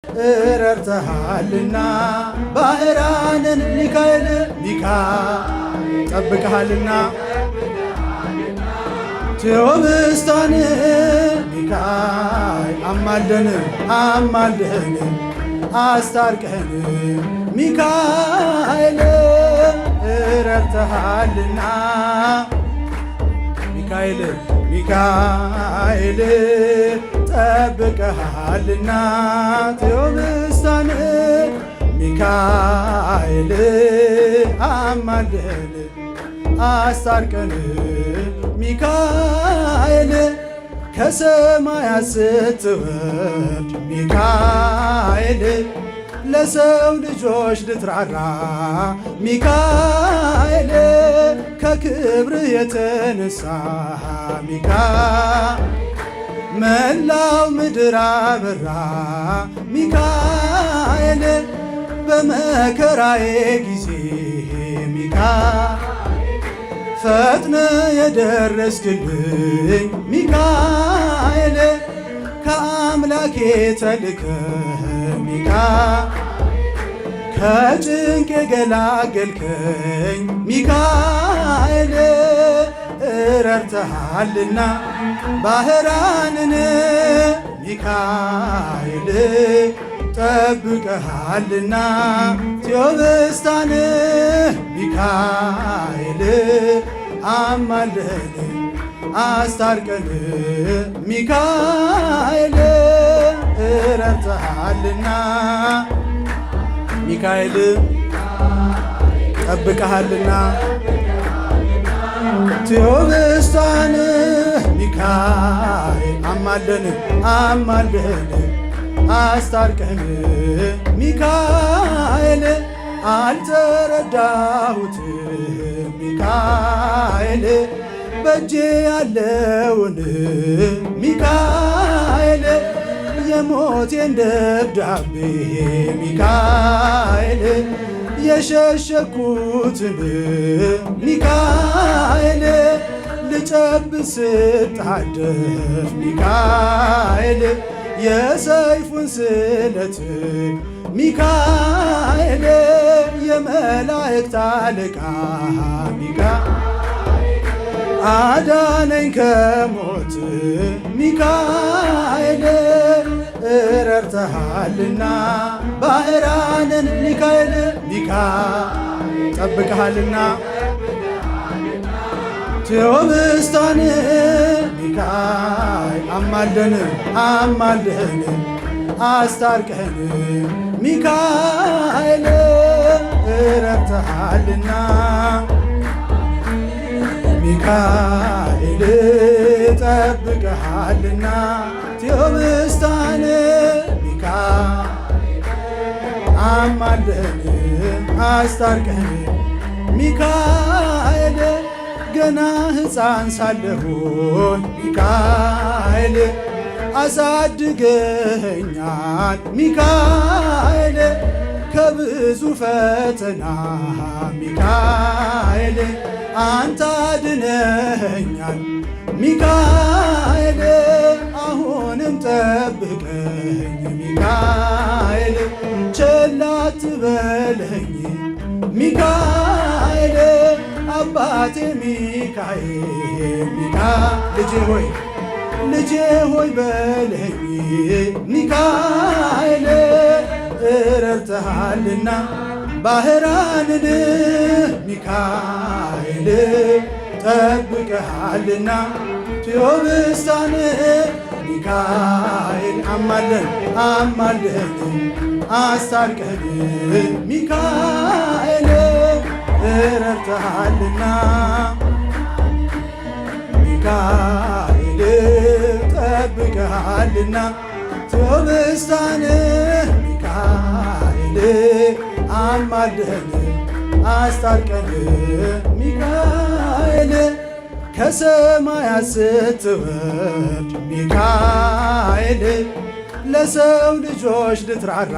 ረድተሃልና ባህራንን ሚካኤል ጠብቀሃልና ቴዎብስታን ሚካኤል አማልደን አስታርቀን ሚካኤል ረድተሃልና ሚካኤል ጠብቀሃልና ቴዎብስታን ሚካኤል አማልደን አስታርቀን ሚካኤል ከሰማያት ስትወርድ ሚካኤል ለሰው ልጆች ልትራራ ሚካኤል ከክብር የተነሳ መላው ምድር አበራ ሚካኤል በመከራዬ ጊዜ ፈጥነ የደረስክልኝ ሚካኤል ከአምላኬ ተልከ ከጭንቅ የገላገልከኝ ሚካኤል ረድተሃልና ባህራንን ሚካኤል ጠብቀሃልና ቴዎብስታን ሚካኤል አማልደን አስታርቀን ሚካኤል ረድተሃልና ሚካኤል ጠብቀሃልና ቴዎብስታን ሚካኤል አማልደን አስታርቀን ሚካኤል አልተረዳሁትም ሚካኤል በእጄ ያለውን ሚካኤል የሞቴን ደብዳቤ ሚካኤል የሸሸኩትን ሚካኤል ልጨብጥ ስጣደፍ ሚካኤል የሰይፉን ስለት ሚካኤል የመላእክት አለቃ አዳነኝ ከሞት ሚካኤል ረድተሃልና ባህራንን ሚካኤል ጠብቀሃልና ቴዎብስታን ሚካኤል አማልደን አስታርቀን ሚካኤል ረድተሃልና ሚካኤል ጠብቀሃልና ቴዎብስታን ሚካኤል አማልደን አስታርቀን ሚካኤል ገና ሕፃን ሳለሁኝ ሚካኤል አሳድገኛል ሚካኤል ከብዙ ፈተና ሚካኤል አንተ አድነኸኛል ሚካኤል አሁንም ጠብቀኝ ሚካኤል ቸል አትበለኝ ሚካኤል አባቴ ሚካኤል ልጄ ሆይ በለኝ ሚካኤል ረድተሃልና ባህራንን ሚካኤል ጠብቀሃልና ቴዎብስታን ሚካኤል አማልደን አስታርቀን ሚካኤል ረድተሃልና ሚካኤል ጠብቀሃልና ቴዎብስታን ሚካኤል አማልደን አስታርቀን ሚካኤል ከሰማያት ስትወርድ ሚካኤል ለሰው ልጆች ልትራራ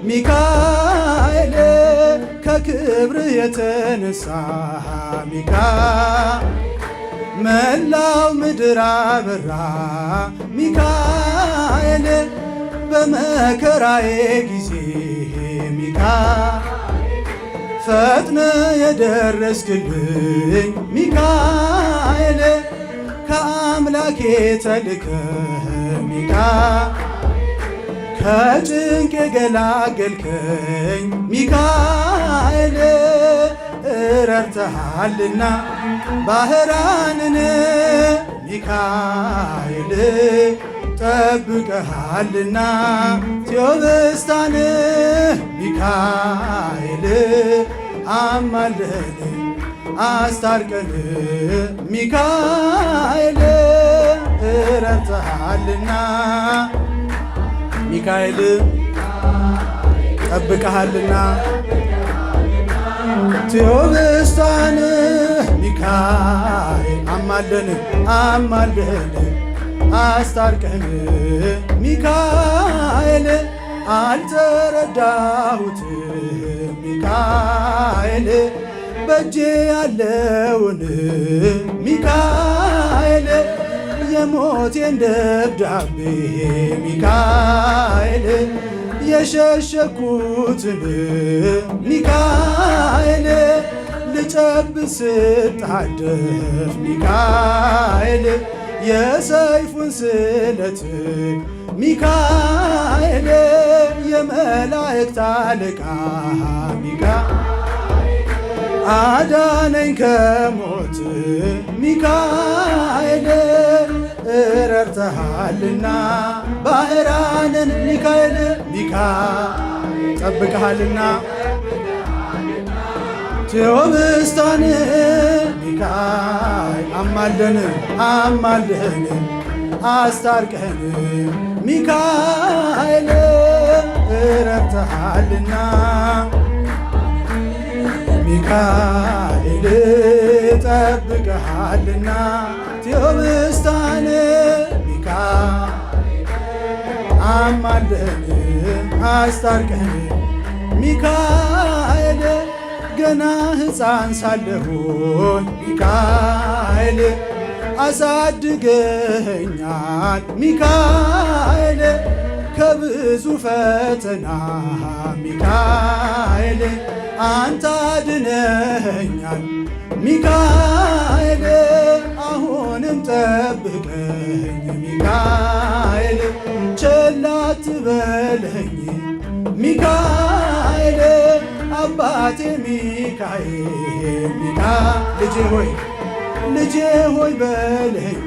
ሚካኤል ከክብር የተነሳ መላው ምድር አበራ ሚካኤል በመከራዬ ጊዜ ሚካኤል ፈጥነ የደረስክልኝ ሚካኤል ከአምላኬ ተልከ ሚካኤል ከጭንቅ የገላገልከኝ ሚካኤል ረድተሃልና ባህራንን ሚካኤል ጠብቀሃልና ቴዎብስታን ሚካኤል አማልደን አስታርቀን ሚካኤል ረድተሃልና ሚካኤል ጠብቀሃልና ቴዎብስታን ሚካኤል አማልደን አስታርቀን ሚካኤል አልተረዳሁትም ሚካኤል በእጄ ያለውን ሚካኤል የሞቴን ደብዳቤ ሚካኤል የሸሸኩትን ሚካኤል ልጨብጥ ስጣደፍ ሚካኤል የሰይፉን ስለት ሚካኤል የመላእክት አለቃ ሚካኤል አዳነኝ ከሞት ሚካኤል ረድተሃልና ባህራንን ሚካኤል ጠብቀሃልና ቴዎብስታን ሚካኤል አማልደን አስታርቀን ሚካኤል ረድተሃልና ሚካኤል ጠብቀሃልና ቴዎብስታን ሚካኤል አማልደን አስታርቀን ሚካኤል ገና ሕፃን ሳለሁኝ ሚካኤል አሳድገኛል ሚካኤል ከብዙ ፈተና ሚካኤል አንተ አድነኸኛል ሚካኤል አሁንም ጠብቀኝ ሚካኤል ቸል አትበለኝ ሚካኤል አባቴ ሚካኤል ልጄ ሆይ በለኝ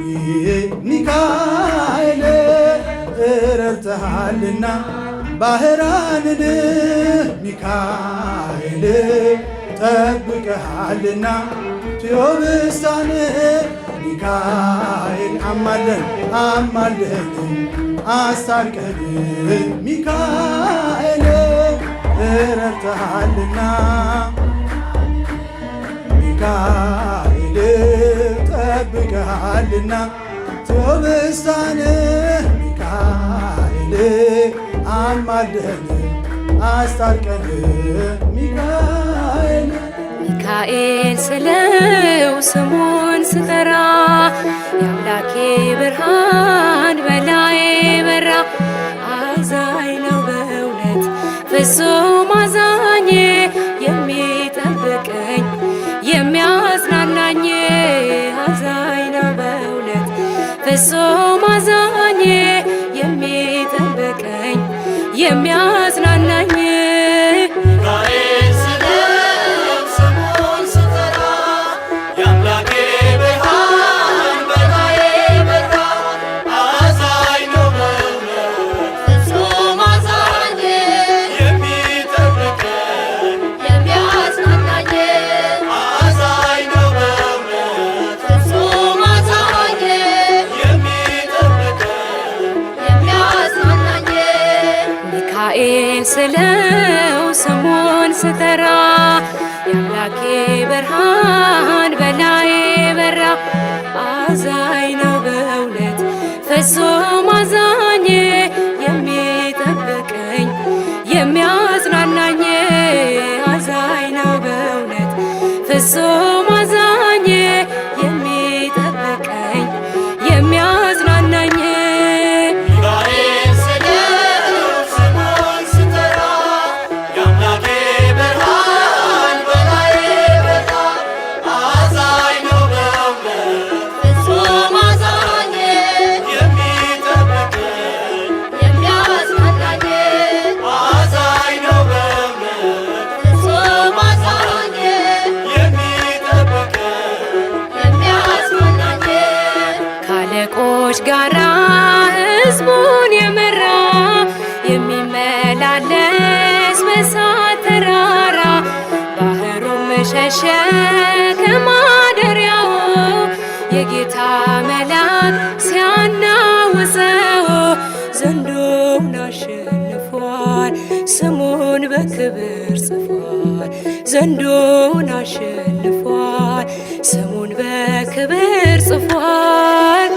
ሚካኤል ረድተሃልና ባህራንን ሚካኤል ጠብቀሃልና ቴዎብስታን ሚካኤል አማልደን አስታርቀን ሚካኤል ረድተሃልና ሚካኤል ጠብቀሃልና ቴዎብስታን ሚካኤል አማልደን አስታርቀን ሚካኤል ስለው ስሙን ስጠራ የአምላኬ ብርሃን በላዬ በራ። አዛኝ ነው በእውነት ፍጹም አዛኝ የሚጠብቀኝ የሚያጽናናኝ። አዛኝ ነው በእውነት ፍጹም አዛኝ የሚጠብቀኝ የሚያጽናናኝ። ስለው ስሙን ስጠራ የአምላኬ ብርሃን በላዬ በራ። አዛኝ ነው በእውነት ፍጹም አዛኝ የሚጠብቀኝ የሚያጽናናኝ። አዛኝ ነው በእውነት ፍጹም አዛኝ የሚጠብቀኝ የሚያጽናናኝ። ሲመላለስ በእሳት ተራራ ባህሩም ሸሸ ከማደሪያው የጌታ መልአክ ሲያናውፀው ዘንዶውን አሸንፏል ስሙን በክብር ጽፏል ዘንዶውን አሸንፏል ስሙን በክብር ጽፏል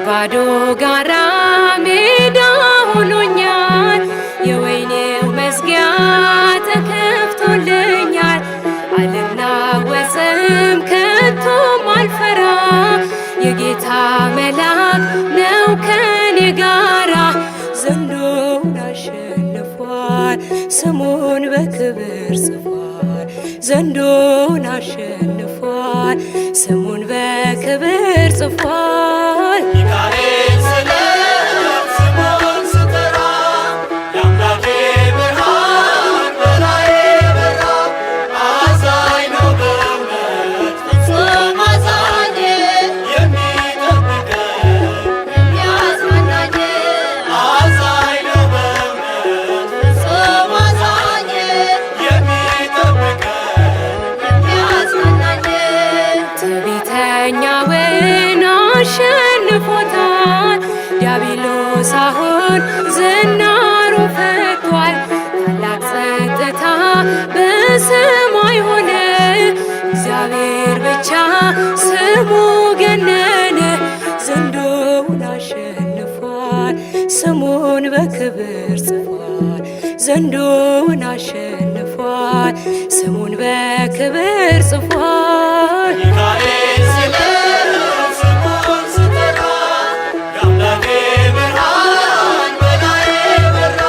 ባዶ ጋራ ሜዳ ሆኖኛል የወይኔው መዝጊያ ተከፍቶልኛል አልናወጽም ከቶም አልፈራ የጌታ መልአክ ነው ከኔ ጋራ ዘንዶውን አሸንፏል ስሙን በክብር ጽፏል ዘንዶውን አሸንፏል ስሙን በክብር ጽፏል ሚካኤል ስለ ስሙን ስጠራ የአምላኬ ብርሃን በላዬ በራ አዛኝ ነው በእውነት ፍጹም አዛኝ የሚጠብቀኝ የሚያጽናናኝ አዛኝ ነው በእውነት ፍጹም አዛኝ የሚጠብቀኝ የሚያጽናናኝ ትዕቢተኛውን አሸንፎታል ዲያብሎስ አሁን ዝናሩ ፈቷል ታላቅ ጸጥታ በሰማይ ሆነ እግዚአብሔር ብቻ ስሙ ገነነ ዘንዶውን አሸንፏል ስሙን በክብር ጽፏል ዘንዶውን አሸንፏል ስሙን በክብር ጽፏል ሚካኤል ስለ ስሙን ስጠራ የአምላኬ ብርሃን በላዬ በራ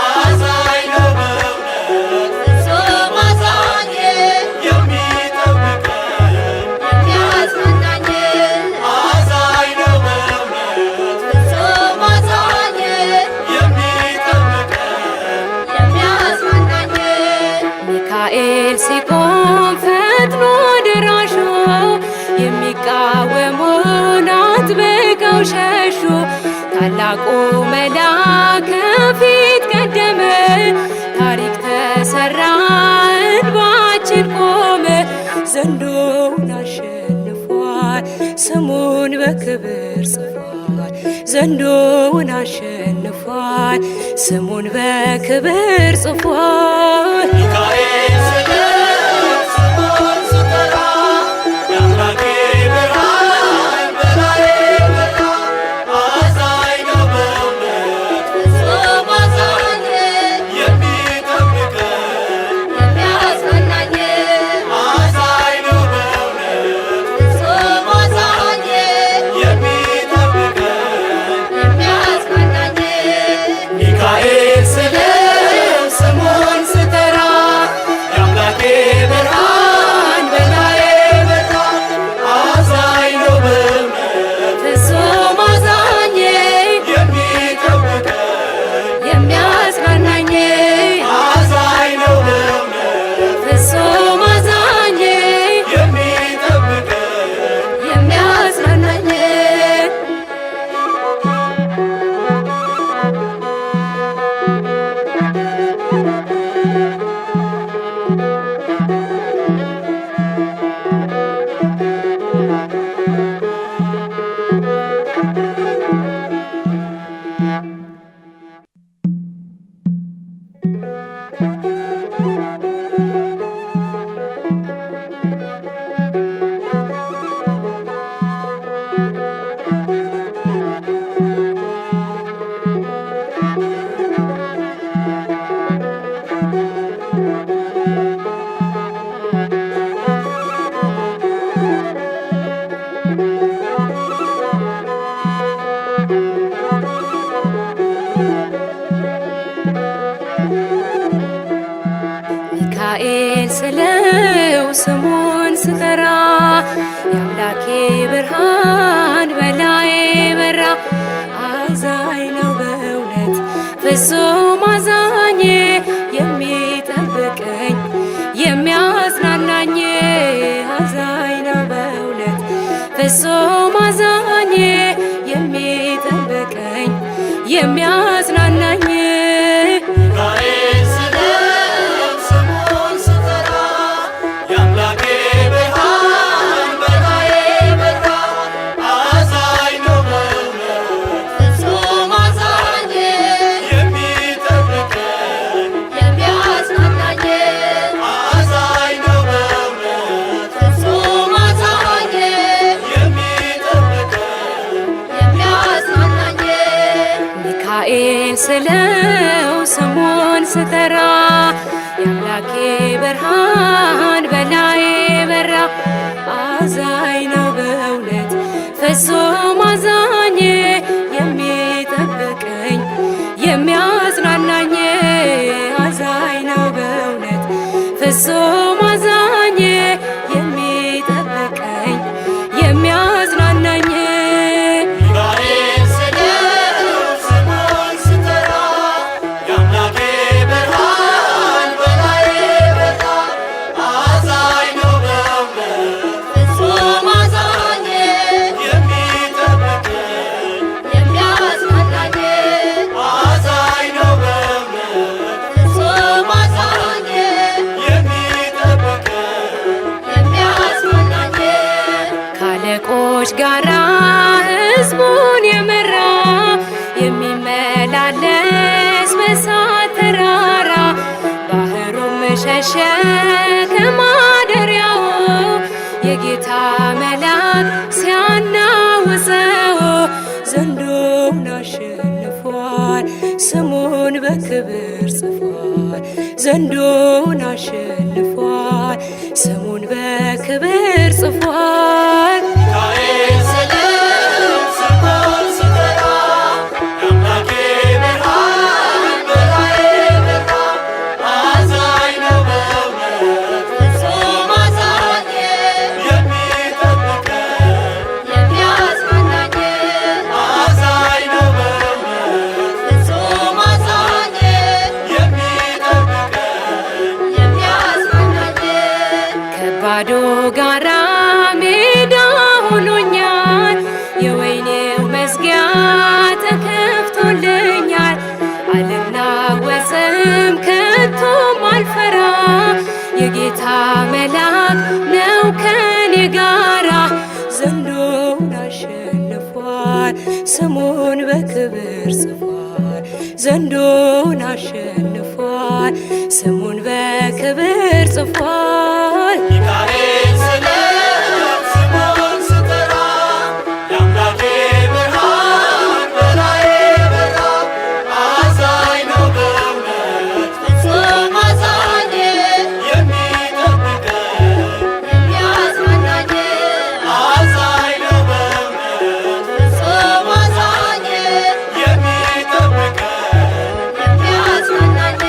አዛኝ ነው በእውነት ፍጹም አዛኝ የሚጠብቀኝ የሚያጽናናኝ አዛኝ ነው በእውነት ፍጹም አዛኝ የሚጠብቀኝ የሚያጽናናኝ ሚካኤል ሲቆም ፈጥኖ ደራሹ የሚቃወሙን አጥብቀው ሸሹ ታላቁ መልአክ ከፊት ቀደመ ታሪክ ተሰራ እንባችን ቆመ ዘንዶውን አሸንፏል ስሙን በክብር ጽፏል ዘንዶውን አሸንፏል ስሙን በክብር ጽፏል ሚካኤል ስለ ስሙን ስጠራ የአምላኬ ብርሃን በላዬ በራ አዛኝ ነው በእውነት ፍጹም አዛኝ የሚጠብቀኝ የሚያጽናናኝ አዛኝ ነው በእውነት ፍጹም አዛኝ የሚጠብቀኝ የሚያጽናናኝ ሚካኤል ስለ ስሙን ስጠራ ሚካኤል ስለው ስሙን ስጠራ የአምላኬ ብርሃን በላዬ በራ። አዛኝ ነው በእውነት ፍጹም አዛኝ የሚጠብቀኝ የሚያጽናናኝ። አዛኝ ነው በእውነት ፍጹም አዛኝ የሚጠብቀኝ የሚያጽናናኝ። ሚካኤል ስለው ስሙን ስጠራ የአምላኬ ብርሃን በላዬ በራ። አዛኝ ነው በእውነት ፍጹም አዛኝ የሚጠብቀኝ የሚያጽናናኝ። አዛኝ ነው በእውነት ፍጹም አዛኝ የሚጠብቀኝ የሚያጽናናኝ። ከአለቆች ጋራ ሕዝቡን የመራ የሚመላለስ በእሳት ተራራ። ባህሩም ሸሸ ከማደሪያው የጌታ መልአክ ሲያናውፀው። ዘንዶውን አሸንፏል ስሙን በክብር ጽፏል። ዘንዶውን አሸንፏል ስሙን በክብር ጽፏል። ባዶ ጋራ ሜዳ ሆኖኛል የወይኔው መዝጊያ ተከፍቶልኛል። አልናወጽም ከቶም አልፈራ የጌታ መልአክ ነው ከኔ ጋራ። ዘንዶውን አሸንፏል ስሙን በክብር ጽፏል። ዘንዶውን አሸንፏል ስሙን በክብር ጽፏል። ሚካኤል ስለው ስሙን ስጠራ የአምላኬ ብርሃን በላዬ በራ። አዛኝ ነው በእውነት ፍጹም አዛኝ የሚጠብቀኝ የሚያጽናናኝ። አዛኝ ነው በእውነት ፍጹም አዛኝ የሚጠብቀኝ የሚያጽናናኝ።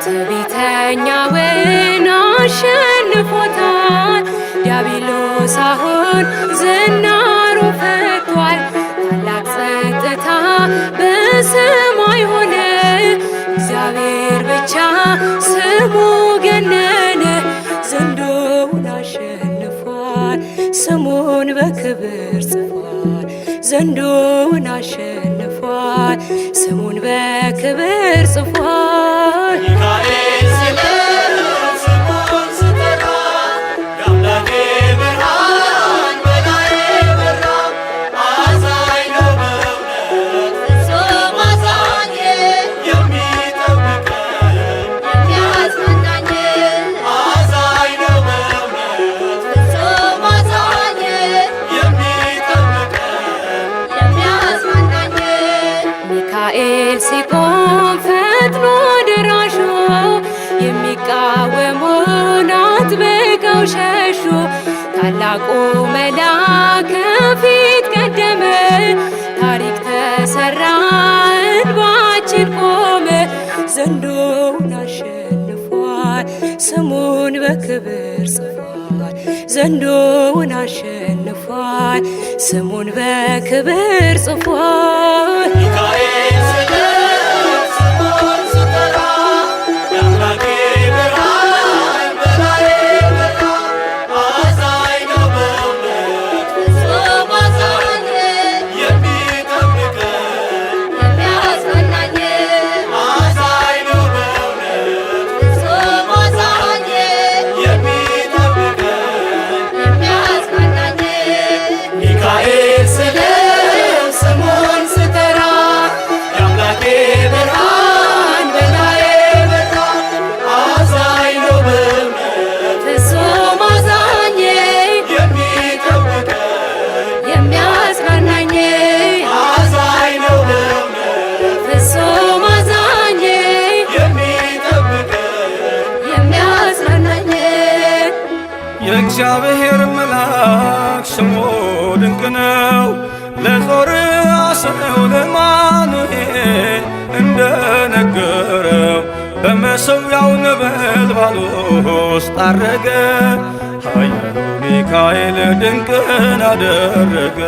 ትዕቢተኛውን አሸንፎታል ዲያብሎስ አሁን ዝናሩን ፈቷል። ታላቅ ጸጥታ በሰማይ ሆነ እግዚአብሔር ብቻ ስሙ ገነነ። ዘንዶውን አሸንፏል ስሙን በክብር ጽፏል። ዘንዶውን አሸንፏል ስሙን በክብር ጽፏል። ሚካኤል ስለው ስሙን ስጠራ የአምላኬ ብርሃን በላዬ በራ። አዛኝ ነው በእውነት ፍጹም አዛኝ የሚጠብቀኝ የሚያጽናናኝ። አዛኝ ነው በእውነት ፍጹም አዛኝ የሚጠብቀኝ የሚያጽናናኝ። ሚካኤል ሲቆም ፈጥኖ ደራሹ የሚቃወሙን አጥብቀው ሸሹ። ታላቁ መልአክ ከፊት ቀደመ ታሪክ ተሰራ እንባችን ቆመ። ዘንዶውን አሸንፏል ስሙ ስሙን በክብር ጽፏል፣ ዘንዶውን አሸንፏል። ስሙን በክብር ጽፏል። ሚካኤል ስለ ስሙን ስጠራ የአምላኬ ብርሃን በላዬ በራ። አዛኝ ነው በእውነት ፍጹም አዛኝ የሚጠብቀን የሚያጽናናኝ አዛኝ ነው በእውነት ፍጹም አዛኝ የሚጠብቀን የሚያጽናናኝ ሚካኤል ስለ ስሙን ስጠራ የአምላኬ ብርሃን በላዬ በራ። አዛኝ ነው በእውነት ፍጹም አዛኝ የሚጠብቀን የሚያጽናናኝ አዛኝ ነው በእውነት ፍጹም አዛኝ የሚጠብቀን የሚያጽናናኝ የእግዚአብሔር መልአክ ስሙ ድንቅ ነው። ለጾርዓ ሰው ለማኑኤል እንደነገረው በመሠዊያው ነበልባል ውስጥ አረገ። ኃያሉ ሚካኤል ድንቅን አደረገ።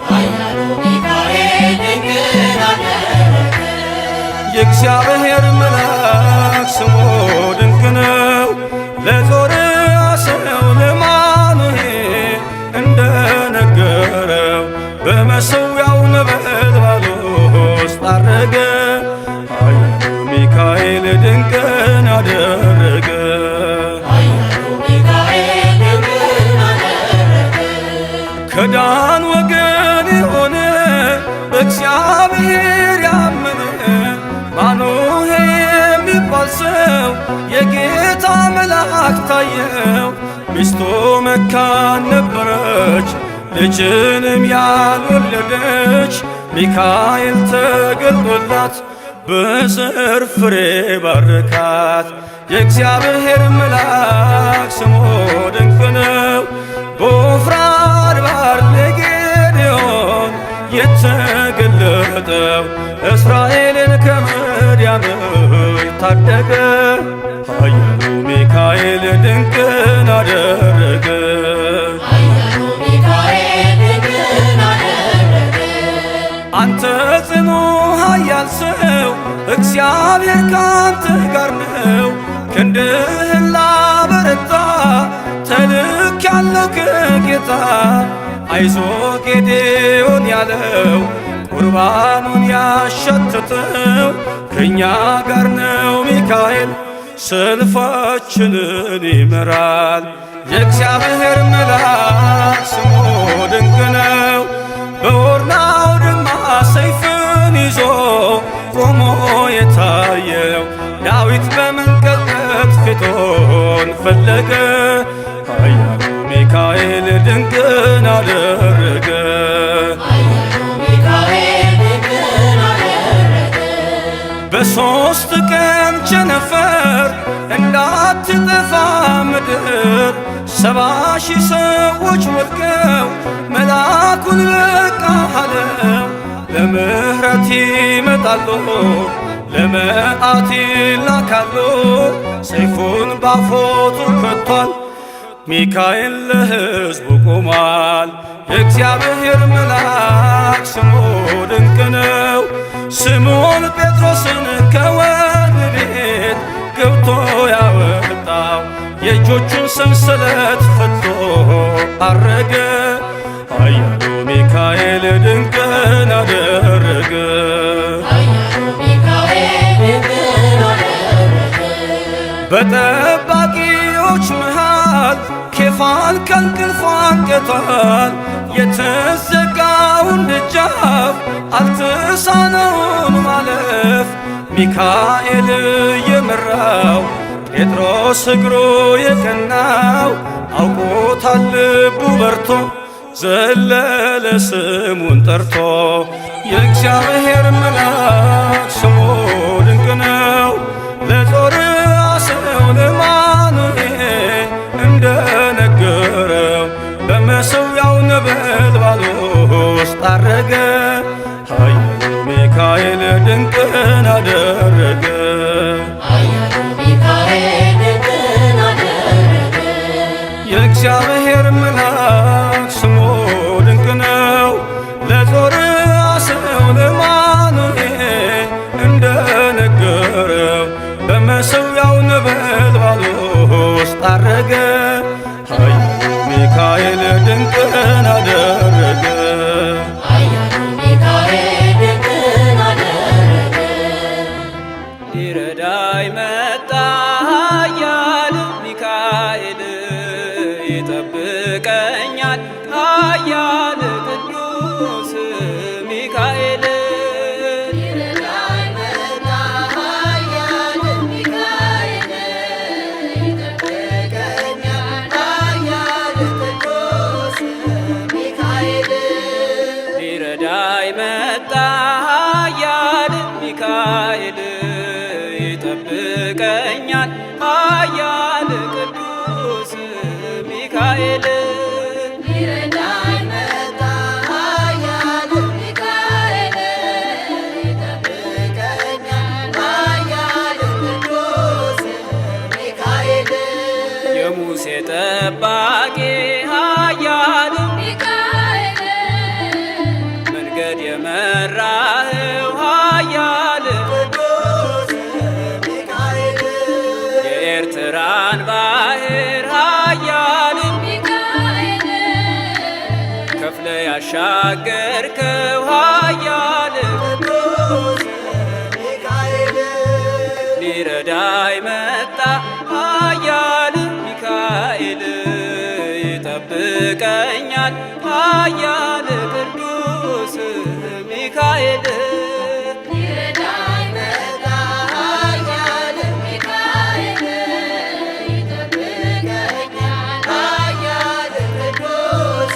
ኃያሉ ሚካኤል ድንቅን አደረገ። የእግዚአብሔር መልአክ ስሙ ድንቅ ነው። ለጾርዓ ሰው ለማኑኤል እንደነገረው በመሠዊያው ነበልባል ውስጥ አረገ። ኃያሉ ሚካኤል ድንቅን አደረገ። ኃያሉ ሚካኤል ድንቅን አደረገ። ከዳን ወገን የሆነ በእግዚአብሔር ያመነ ማኑሄ የሚባል ሰው የጌታ መልአክ ታየው። ሚስቱ መካን ነበረች፣ ልጅንም ያልወለደች። ሚካኤል ተገልጦላት በዘር ፍሬ ባረካት። የእግዚአብሔር መልአክ ስሙ ድንቅ ነው። በዖፍራ አድባር ለጌዴዎን የተገለጠው እስራኤልን ከምድያም ታደገ። ኃያሉ ሚካኤል ድንቅን አደረገ። ኃያሉ ሚካኤል ድንቅን አደረገ። አንተ ጽኑ ኃያል ሰው እግዚአብሔር ካንተ ጋር ነው። ክንድህን ላበረታ ተልኬአለሁ ከጌታ። አይዞ ጌዴዎን ያለው ቁርባኑን ያሸተተው ከእኛ ጋር ነው ሚካኤል ሰልፋችንን ይመራል። የእግዚአብሔር መልአክ ስሙ ድንቅ ነው። በኦርናው ድማ ሰይፍን ይዞ ቆሞ የታየው ዳዊት በመንቀጥቀጥ ፊቱን ፈለገ። ኃያሉ ሚካኤል ድንቅን አደረገ። ኃያሉ ሚካኤል ድንቅን አደረገ። በሦስት ቀን ቸነፈር እንዳትጠፋ ምድር 70,000 ሰዎች ወድቀው መልአኩን በቃ አለው። ለምሕረት ይመጣሉ፣ ለመዓት ይላካሉ። ሰይፉን ባፎቱ ከቷል፣ ሚካኤል ለሕዝቡ ቆሟል። የእግዚአብሔር መልአክ ስሙ ድንቅ ነው። ስምዖን ጴጥሮስን ከወህኒ ቤት ገብቶ ያወጣው የእጆቹን ሰንሰለት ፈቶ አረገ። ኃያሉ ሚካኤል ድንቅን አደረገ። ኃያሉ ሚካኤል ድንቅን አደረገ። በጠባቂዎች መሃል ኬፋን ከእንቅልፉ አንቅቷል። የተዘጋውን ደጃፍ አልተሳነውን ማለፍ ሚካኤል የመራው ጴጥሮስ እግሩ የቀናው አውቆታል ልቡ በርቶ ዘለለ ስሙን ጠርቶ። የእግዚአብሔር መልአክ ስሙ ድንቅ ነው። ለጾርዓ ሰው ለማኑኤል እንደነገረው በመሠዊያው ነበልባል ውስጥ አረገ። ኃያሉ ሚካኤል ድንቅን አደረገ። ኃያሉ ሚካኤል ድንቅን የእግዚአብሔር መልአክ ስሙ ድንቅ ነው። ለዞርዓ ሰው ለማኑኤል እንደነገረው በመሠዊያው ነበልባል ውስጥ ዐረገ። ኃያሉ ሚካኤል ድንቅን አደረገ። ኃያሉ ሚካኤል ድንቅን አደረገ። ሊረዳኝ መጣ ኃያሉ ሚካኤል ይጠብቀኛል ኃያል ቅዱስ ሚካኤል። ሊረዳኝ መጣ ኃያሉ ሚካኤል ይጠብቀኛል ኃያሉ ቅዱስ ሚካኤል። ሊረዳኝ መጣ ኃያል ሚካኤል ይጠብቀኛል ኃያል ቅዱስ ሚካኤል። ሊረዳኝ መጣ ኃያሉ ሚካኤል ይጠብቀኛል ኃያሉ ቅዱስ ሚካኤል። የሙሴ ጠባቂ ኃያል ሚካኤል መንገድ የመራኸው ኃያል ቅዱስ ሚካኤል የኤርትራን ባሕር ኃያል ሚካኤል ከፍለ ያሻገርከው ኃያል ቅዱስ ሚካኤል ሊረዳኝ መጣ ኃያል ሚካኤል ይጠብቀኛል ኃያል ቅዱስ ሚካኤል። ሊረዳኝ መጣ ኃያሉ ሚካኤል ይጠብቀኛል ኃያሉ ቅዱስ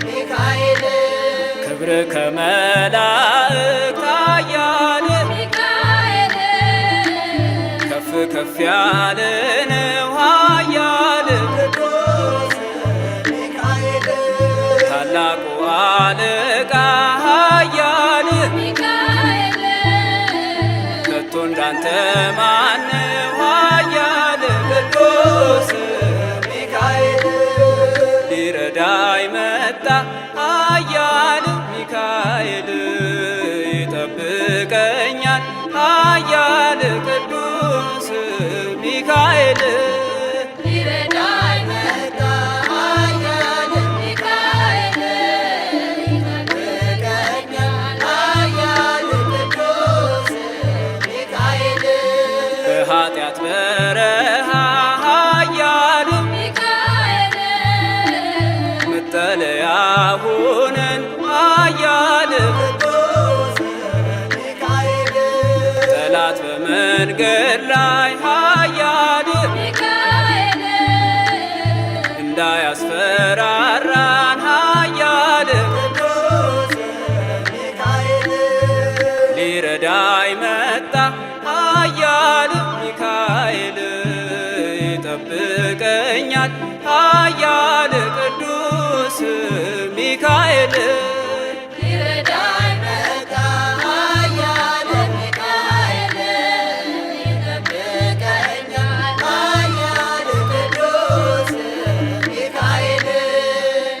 ሚካኤል። ክብር ከመላእክት ኃያል ሚካኤል ከፍ ከፍ ያለ ነው ኃያል ቅዱስ ሚካኤል ታላቁ አለቃ ኃያል ሚካኤል ከቶ እንዳንተ ማነው ኃያል ቅዱስ ሚካኤል ሊረዳኝ መጣ ኃያል ሚካኤል ይጠብቀኛል ኃያል ቅዱስ ሚካኤል። ሊረዳኝ መጣ ኃያሉ ሚካኤል ይጠብቀኛል ኃያሉ ቅዱስ ሚካኤል። በኃጢአት በረሃ ኃያል ሚካኤል መጠለያ ሁነን ኃያል ቅዱስ ሚካኤል ጠላት በመንገድ ላይ ኃያል ሚካኤል እንዳያስፈራራን ኃያል ቅዱስ ሚካኤል ሊረዳኝ መጣ ኃያል ሚካኤል ይጠብቀኛል ኃያል ቅዱስ ሚካኤል። ሊረዳኝ መጣ ኃያሉ ሚካኤል ይጠብቀኛል ኃያሉ ቅዱስ ሚካኤል።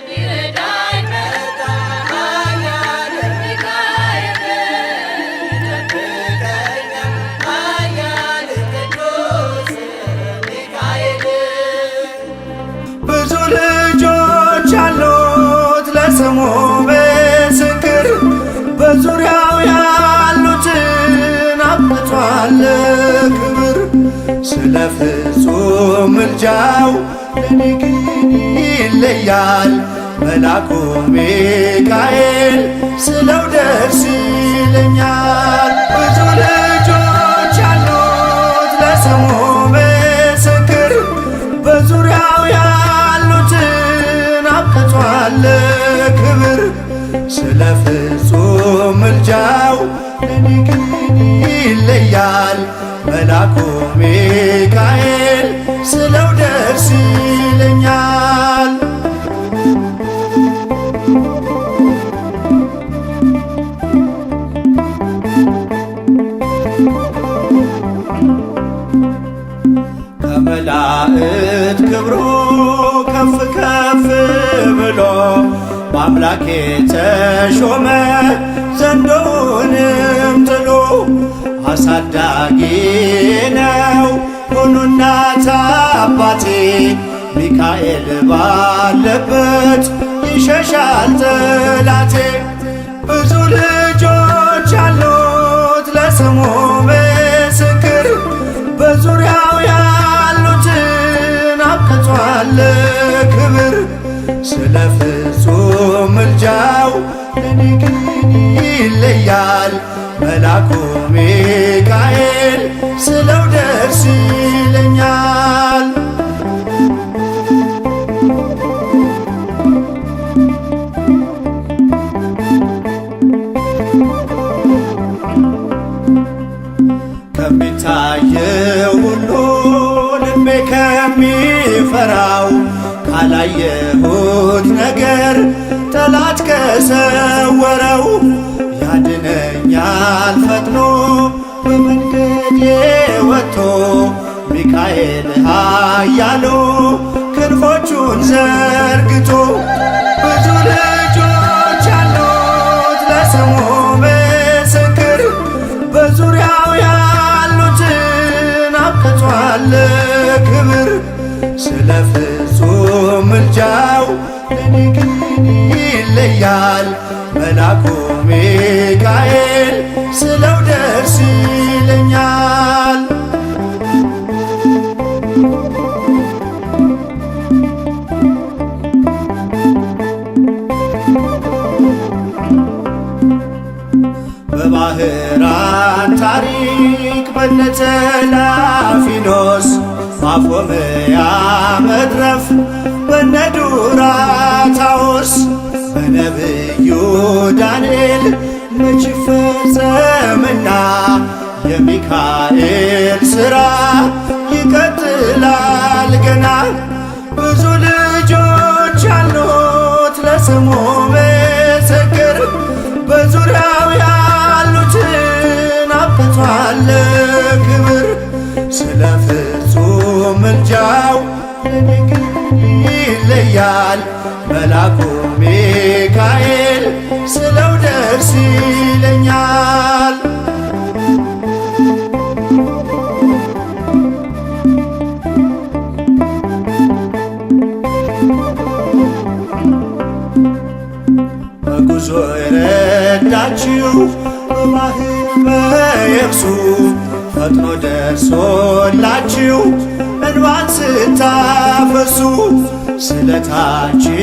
ሊረዳኝ መጣ ኃያሉ ሚካኤል ይጠብቀኛል ኃያሉ ቅዱስ ሚካኤል። ብዙ ልጆች ያሉት ለስሙ ምስክር በዙሪያው ያሉትን አብቅቷል ክብር። ስለ ፍጹም ምልጃው ለኔ ግን ይለያል መልአኩ ሚካኤል ስለው ደስ ይለኛል። ብዙ ልጆች ያሉት ለስሙ ምስክር በዙሪያው ያሉትን አብቅቷል ክብር። ስለ ፍጹም ምልጃው ለኔ ግን ይለያል መልአኩ ሚካኤል ስለው ደስ ይለኛል። ከመላእክት ክብሩ ከፍ በአምላኬ ተሾመ ዘንዶውንም ጥሎ አሳዳጊ ነው ሆኖ እናት አባቴ ሚካኤል ባለበት ይሸሻል ጠላቴ። ብዙ ልጆች አሉት ለስሙ ምስክር በዙሪያው ያሉትን አብቅቷል ክብር። ስለ ፍጹም ምልጃው ለኔ ግን ይለያል መልአኩ ሚካኤል ስለው ደስ ይለኛል። ከሚታየው ሁሉ ልቤ ከሚፈራው ካላየሁት ነገር ጠላት ከሰወረው ያድነኛል ፈጥኖ በመንገዴ ወጥቶ ሚካኤል ኃያሉ ክንፎቹን ዘርግቶ። ብዙ ልጆች አሉት ለስሙ ምስክር በዙሪያው ያሉትን አብቅቷል ክብር። ስለ ፍጹም ምልጃው ለኔ ግን ይለያል መልአኩ ሚካኤል ስለው ደስ ይለኛል። በባህራን ታሪክ በነ ተላፊኖስ ማፎምያ መትረፍ በነ ዱራታዎስ በነብዩ ዳንኤል መች ፈጸምና የሚካኤል ሥራ ይቀጥላል ገና። ብዙ ልጆች አሉት ለስሙ ምስክር በዙሪያው ያሉትን አብቅቷል ክብር። ስለ ፍጹም ምልጃው ለኔ ግን ይለያል መልአኩ ሚካኤል ስለው ደስ ይለኛል። በጉዞ የረዳችው በባህር በየብሱ ፈጥኖ ደርሶላችሁ እንባን ስታፈሱ ስለታችሁ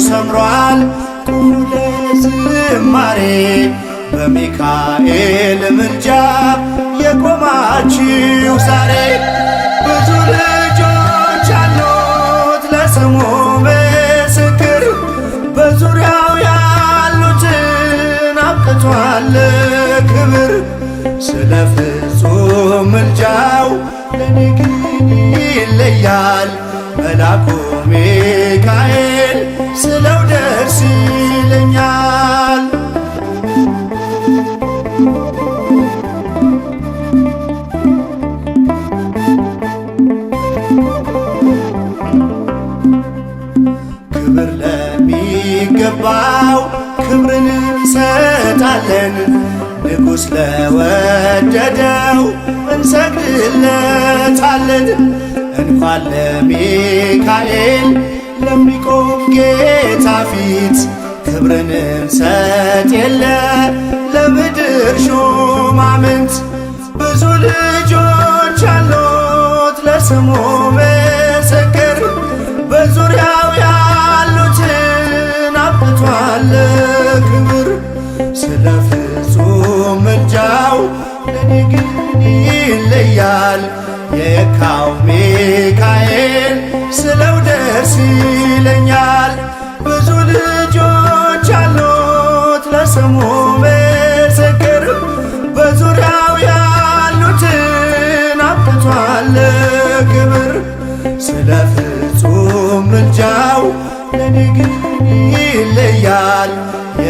ሰምሯል ቁሙ ለዝማሬ በሚካኤል ምልጃ የቆማችሁ ዛሬ። ብዙ ልጆች አሉት ለስሙ ምስክር በዙሪያው ያሉትን አብቅቷል ክብር። ስለ ፍጹም ምልጃው ለኔ ግን ይለያል መልአኩ ሚካኤል ስለው ደስ ይለኛል። ክብር ለሚገባው ክብርን እንሰጣለን ንጉሥ ለወደደው እንሰግድለታለን። እንኳን ለሚካኤል ለሚቆም ጌታ ፊት ክብርን እንሰጥ የለ ለምድር ሹማምንት። ብዙ ልጆች አሉት ለስሙ ምስክር በዙሪያው ያሉትን አብቅቷል ክብር። ስለ ፍጹም ምልጃው ለኔ ግን ይለያል የካው ሚካኤል ስለው ደስ ይለኛል። ብዙ ልጆች አሉት ለስሙ ምስክር በዙሪያው ያሉትን አብቅቷል ክብር። ስለ ፍጹም ምልጃው ለኔ ግን ይለያል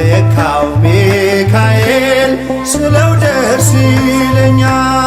የካው ሚካኤል ስለው ደስ ይለኛል።